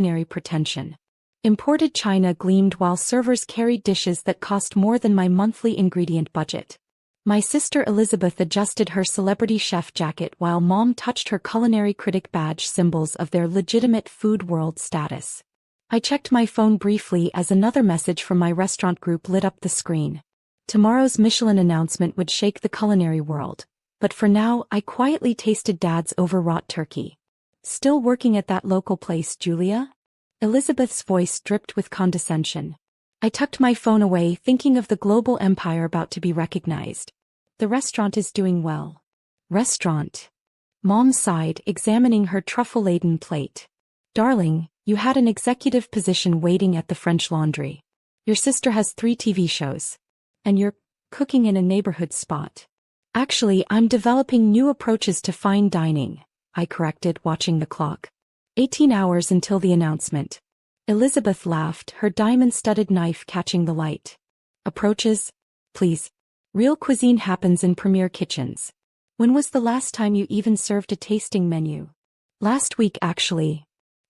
culinary pretension. Imported china gleamed while servers carried dishes that cost more than my monthly ingredient budget. My sister Elizabeth adjusted her celebrity chef jacket while Mom touched her culinary critic badge, symbols of their legitimate food world status. I checked my phone briefly as another message from my restaurant group lit up the screen. Tomorrow's Michelin announcement would shake the culinary world, but for now I quietly tasted Dad's overwrought turkey. Still working at that local place, Julia? Elizabeth's voice dripped with condescension. I tucked my phone away, thinking of the global empire about to be recognized. The restaurant is doing well. Restaurant? Mom sighed, examining her truffle-laden plate. Darling, you had an executive position waiting at the French Laundry. Your sister has 3 TV shows. And you're cooking in a neighborhood spot. Actually, I'm developing new approaches to fine dining, I corrected, watching the clock. 18 hours until the announcement. Elizabeth laughed, her diamond-studded knife catching the light. Approaches? Please. Real cuisine happens in premier kitchens. When was the last time you even served a tasting menu? Last week, actually.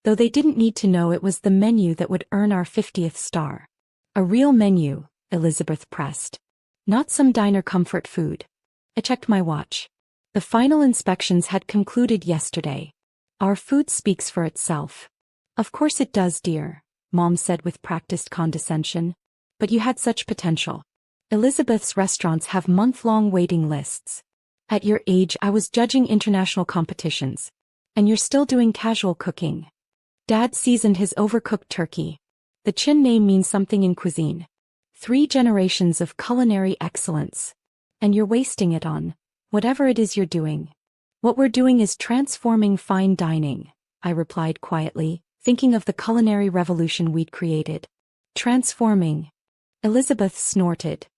Though they didn't need to know it was the menu that would earn our 50th star. A real menu, Elizabeth pressed. Not some diner comfort food. I checked my watch. The final inspections had concluded yesterday. Our food speaks for itself. Of course it does, dear, Mom said with practiced condescension. But you had such potential. Elizabeth's restaurants have month-long waiting lists. At your age I was judging international competitions. And you're still doing casual cooking. Dad seasoned his overcooked turkey. The Chin name means something in cuisine. 3 generations of culinary excellence. And you're wasting it on whatever it is you're doing. What we're doing is transforming fine dining, I replied quietly, thinking of the culinary revolution we'd created. Transforming. Elizabeth snorted.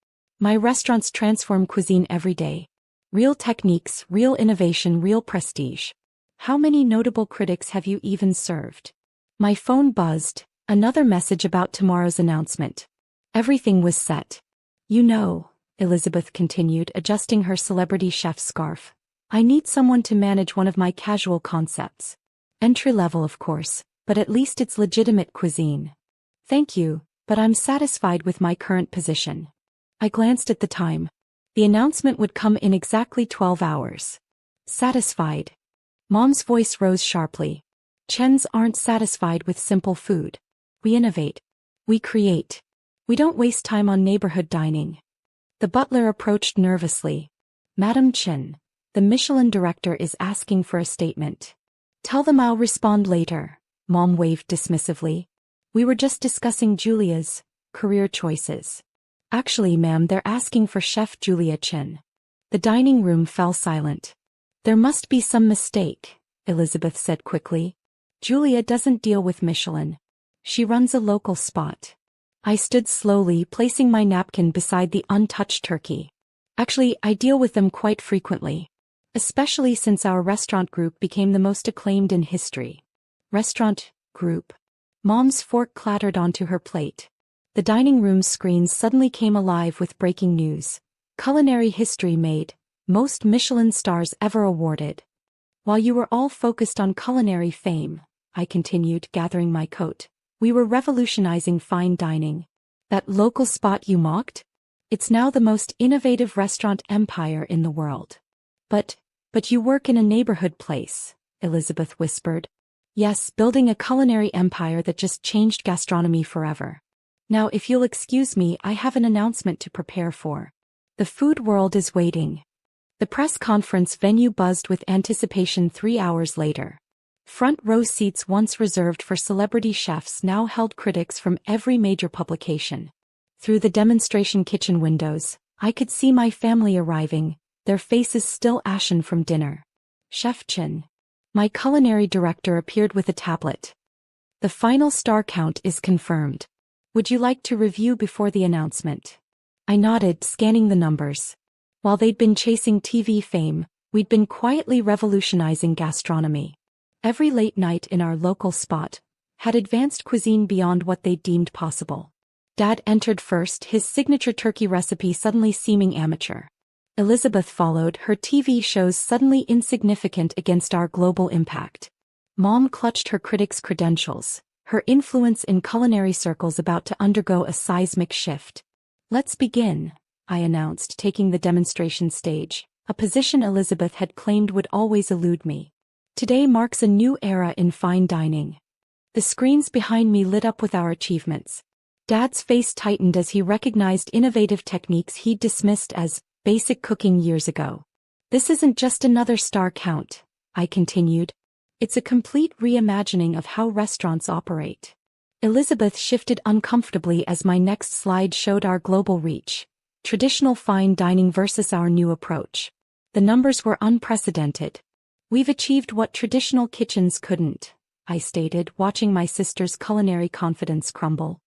My restaurants transform cuisine every day. Real techniques, real innovation, real prestige. How many notable critics have you even served? My phone buzzed, another message about tomorrow's announcement. Everything was set. You know, Elizabeth continued, adjusting her celebrity chef scarf. I need someone to manage one of my casual concepts. Entry-level, of course, but at least it's legitimate cuisine. Thank you, but I'm satisfied with my current position. I glanced at the time. The announcement would come in exactly 12 hours. Satisfied. Mom's voice rose sharply. Chens aren't satisfied with simple food. We innovate. We create. We don't waste time on neighborhood dining. The butler approached nervously. Madam Chen, the Michelin director is asking for a statement. Tell them I'll respond later, Mom waved dismissively. We were just discussing Julia's career choices. Actually, ma'am, they're asking for Chef Julia Chen. The dining room fell silent. There must be some mistake, Elizabeth said quickly. Julia doesn't deal with Michelin. She runs a local spot. I stood slowly, placing my napkin beside the untouched turkey. Actually, I deal with them quite frequently. Especially since our restaurant group became the most acclaimed in history. Restaurant group. Mom's fork clattered onto her plate. The dining room's screens suddenly came alive with breaking news. Culinary history made. Most Michelin stars ever awarded. While you were all focused on culinary fame, I continued, gathering my coat, we were revolutionizing fine dining. That local spot you mocked? It's now the most innovative restaurant empire in the world. But you work in a neighborhood place, Elizabeth whispered. Yes, building a culinary empire that just changed gastronomy forever. Now if you'll excuse me, I have an announcement to prepare for. The food world is waiting. The press conference venue buzzed with anticipation 3 hours later. Front row seats once reserved for celebrity chefs now held critics from every major publication. Through the demonstration kitchen windows, I could see my family arriving, their faces still ashen from dinner. Chef Chen. My culinary director appeared with a tablet. The final star count is confirmed. Would you like to review before the announcement? I nodded, scanning the numbers. While they'd been chasing TV fame, we'd been quietly revolutionizing gastronomy. Every late night in our local spot had advanced cuisine beyond what they deemed possible. Dad entered first, his signature turkey recipe suddenly seeming amateur. Elizabeth followed, her TV shows suddenly insignificant against our global impact. Mom clutched her critics' credentials, her influence in culinary circles about to undergo a seismic shift. "Let's begin," I announced, taking the demonstration stage, a position Elizabeth had claimed would always elude me. "Today marks a new era in fine dining." The screens behind me lit up with our achievements. Dad's face tightened as he recognized innovative techniques he'd dismissed as basic cooking years ago. "This isn't just another star count," I continued. "It's a complete reimagining of how restaurants operate." Elizabeth shifted uncomfortably as my next slide showed our global reach. Traditional fine dining versus our new approach. The numbers were unprecedented. "We've achieved what traditional kitchens couldn't," I stated, watching my sister's culinary confidence crumble.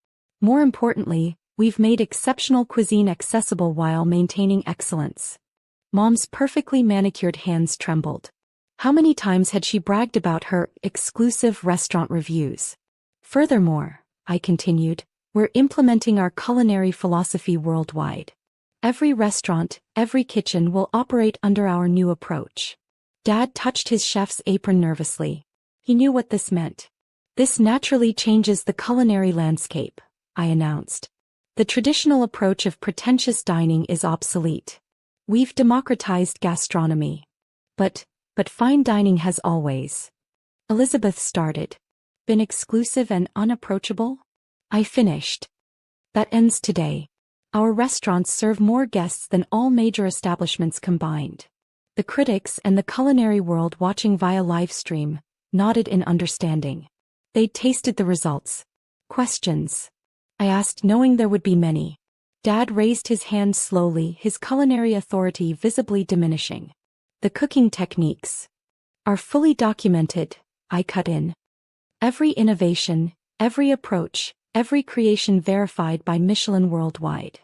"More importantly, we've made exceptional cuisine accessible while maintaining excellence." Mom's perfectly manicured hands trembled. How many times had she bragged about her exclusive restaurant reviews? "Furthermore," I continued, "we're implementing our culinary philosophy worldwide. Every restaurant, every kitchen will operate under our new approach." Dad touched his chef's apron nervously. He knew what this meant. "This naturally changes the culinary landscape," I announced. "The traditional approach of pretentious dining is obsolete. We've democratized gastronomy. But fine dining has always," Elizabeth started, "been exclusive and unapproachable?" I finished. "That ends today. Our restaurants serve more guests than all major establishments combined." The critics and the culinary world watching via live stream nodded in understanding. They'd tasted the results. "Questions?" I asked, knowing there would be many. Dad raised his hand slowly, his culinary authority visibly diminishing. "The cooking techniques are fully documented," I cut in. "Every innovation, every approach, every creation verified by Michelin worldwide."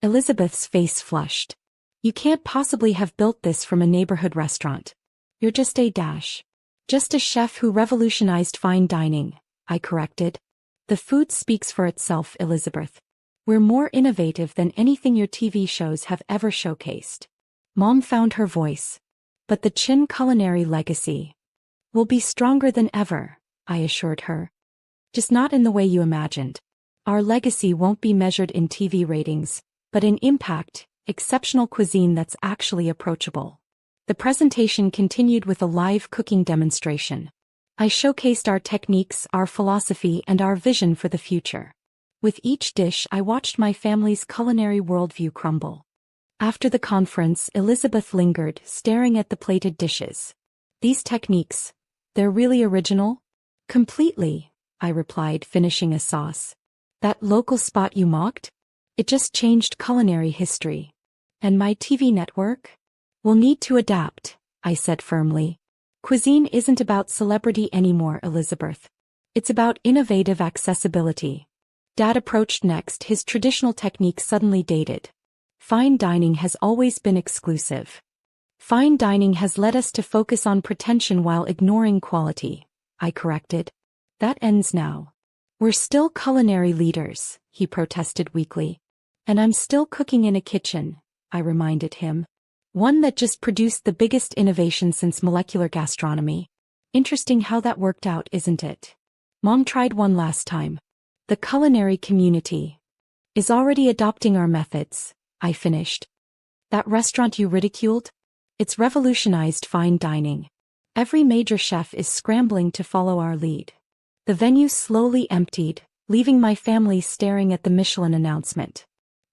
Elizabeth's face flushed. "You can't possibly have built this from a neighborhood restaurant. You're just a chef who revolutionized fine dining," I corrected. "The food speaks for itself, Elizabeth. We're more innovative than anything your TV shows have ever showcased." Mom found her voice. "But the Chin culinary legacy will be stronger than ever," I assured her. "Just not in the way you imagined. Our legacy won't be measured in TV ratings, but in impact, exceptional cuisine that's actually approachable." The presentation continued with a live cooking demonstration. I showcased our techniques, our philosophy, and our vision for the future. With each dish, I watched my family's culinary worldview crumble. After the conference, Elizabeth lingered, staring at the plated dishes. "These techniques, they're really original?" "Completely," I replied, finishing a sauce. "That local spot you mocked? It just changed culinary history. And my TV network? We'll need to adapt," I said firmly. "Cuisine isn't about celebrity anymore, Elizabeth. It's about innovative accessibility." Dad approached next, his traditional technique suddenly dated. "Fine dining has always been exclusive. Fine dining has led us to focus on pretension while ignoring quality," I corrected. "That ends now. We're still culinary leaders," he protested weakly. "And I'm still cooking in a kitchen," I reminded him. "One that just produced the biggest innovation since molecular gastronomy. Interesting how that worked out, isn't it?" Mom tried one last time. "The culinary community is already adopting our methods," I finished. "That restaurant you ridiculed? It's revolutionized fine dining. Every major chef is scrambling to follow our lead." The venue slowly emptied, leaving my family staring at the Michelin announcement.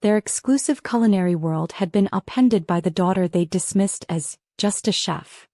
Their exclusive culinary world had been upended by the daughter they dismissed as just a chef.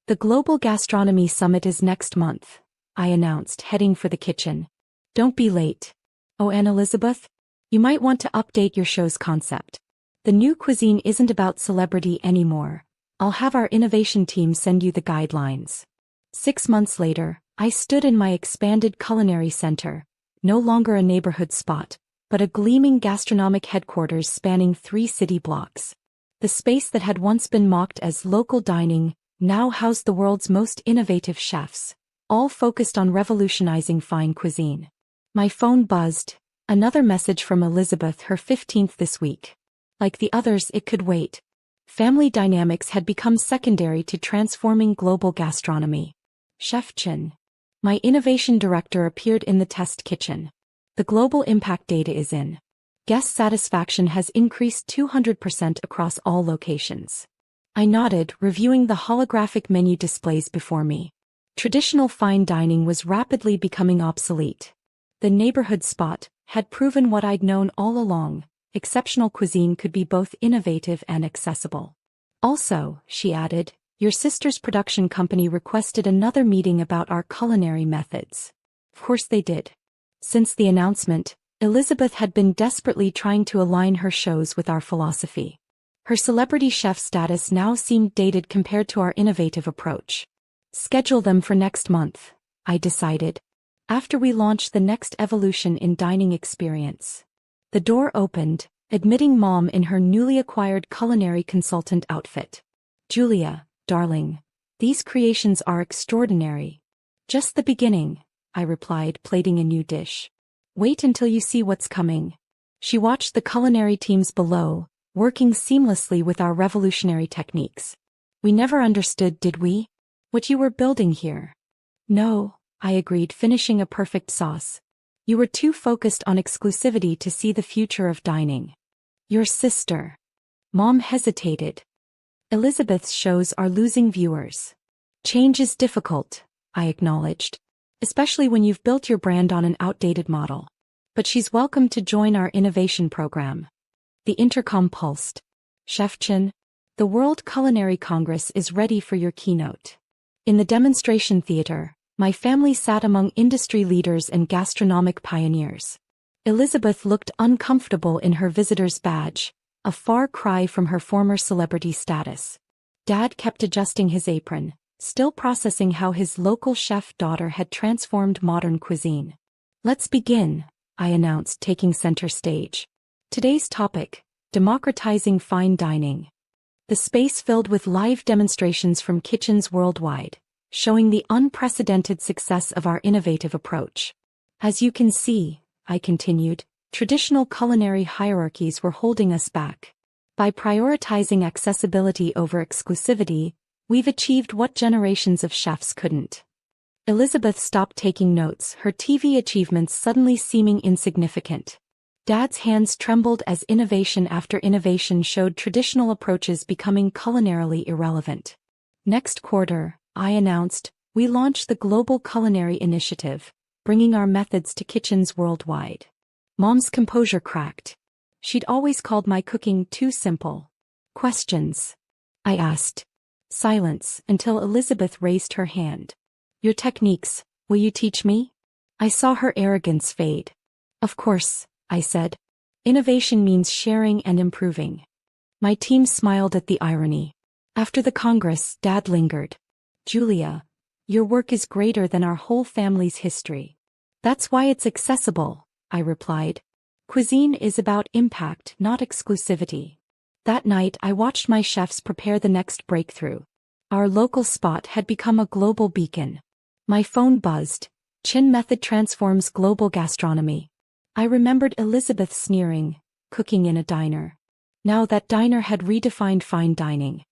"The Global Gastronomy Summit is next month," I announced, heading for the kitchen. "Don't be late. Oh, and Elizabeth, you might want to update your show's concept. The new cuisine isn't about celebrity anymore. I'll have our innovation team send you the guidelines." 6 months later, I stood in my expanded culinary center, no longer a neighborhood spot, but a gleaming gastronomic headquarters spanning 3 city blocks. The space that had once been mocked as local dining now housed the world's most innovative chefs, all focused on revolutionizing fine cuisine. My phone buzzed, another message from Elizabeth, her 15th this week. Like the others, it could wait. Family dynamics had become secondary to transforming global gastronomy. Chef Chin My innovation director appeared in the test kitchen. The global impact data is in. Guest satisfaction has increased 200% across all locations. I nodded, reviewing the holographic menu displays before me. Traditional fine dining was rapidly becoming obsolete. The neighborhood spot had proven what I'd known all along: exceptional cuisine could be both innovative and accessible. Also, she added, your sister's production company requested another meeting about our culinary methods. Of course they did. Since the announcement, Elizabeth had been desperately trying to align her shows with our philosophy. Her celebrity chef status now seemed dated compared to our innovative approach. Schedule them for next month, I decided, after we launched the next evolution in dining experience. The door opened, admitting Mom in her newly acquired culinary consultant outfit. Julia, darling, these creations are extraordinary. Just the beginning, I replied, plating a new dish. Wait until you see what's coming. She watched the culinary teams below, working seamlessly with our revolutionary techniques. We never understood, did we? What you were building here. No, I agreed, finishing a perfect sauce. You were too focused on exclusivity to see the future of dining. Your sister. Mom hesitated. Elizabeth's shows are losing viewers. Change is difficult, I acknowledged, especially when you've built your brand on an outdated model. But she's welcome to join our innovation program. The intercom pulsed. Chef Chen, the World Culinary Congress is ready for your keynote. In the demonstration theater, my family sat among industry leaders and gastronomic pioneers. Elizabeth looked uncomfortable in her visitor's badge, a far cry from her former celebrity status. Dad kept adjusting his apron, still processing how his local chef daughter had transformed modern cuisine. Let's begin, I announced, taking center stage. Today's topic: democratizing fine dining. The space filled with live demonstrations from kitchens worldwide, showing the unprecedented success of our innovative approach. As you can see, I continued, traditional culinary hierarchies were holding us back. By prioritizing accessibility over exclusivity, we've achieved what generations of chefs couldn't. Elizabeth stopped taking notes, her TV achievements suddenly seeming insignificant. Dad's hands trembled as innovation after innovation showed traditional approaches becoming culinarily irrelevant. Next quarter, I announced, we launched the Global Culinary Initiative, bringing our methods to kitchens worldwide. Mom's composure cracked. She'd always called my cooking too simple. Questions? I asked. Silence until Elizabeth raised her hand. Your techniques, will you teach me? I saw her arrogance fade. Of course, I said. Innovation means sharing and improving. My team smiled at the irony. After the Congress, Dad lingered. Julia, your work is greater than our whole family's history. That's why it's accessible, I replied. Cuisine is about impact, not exclusivity. That night I watched my chefs prepare the next breakthrough. Our local spot had become a global beacon. My phone buzzed. Chin Method transforms global gastronomy. I remembered Elizabeth sneering, cooking in a diner. Now that diner had redefined fine dining.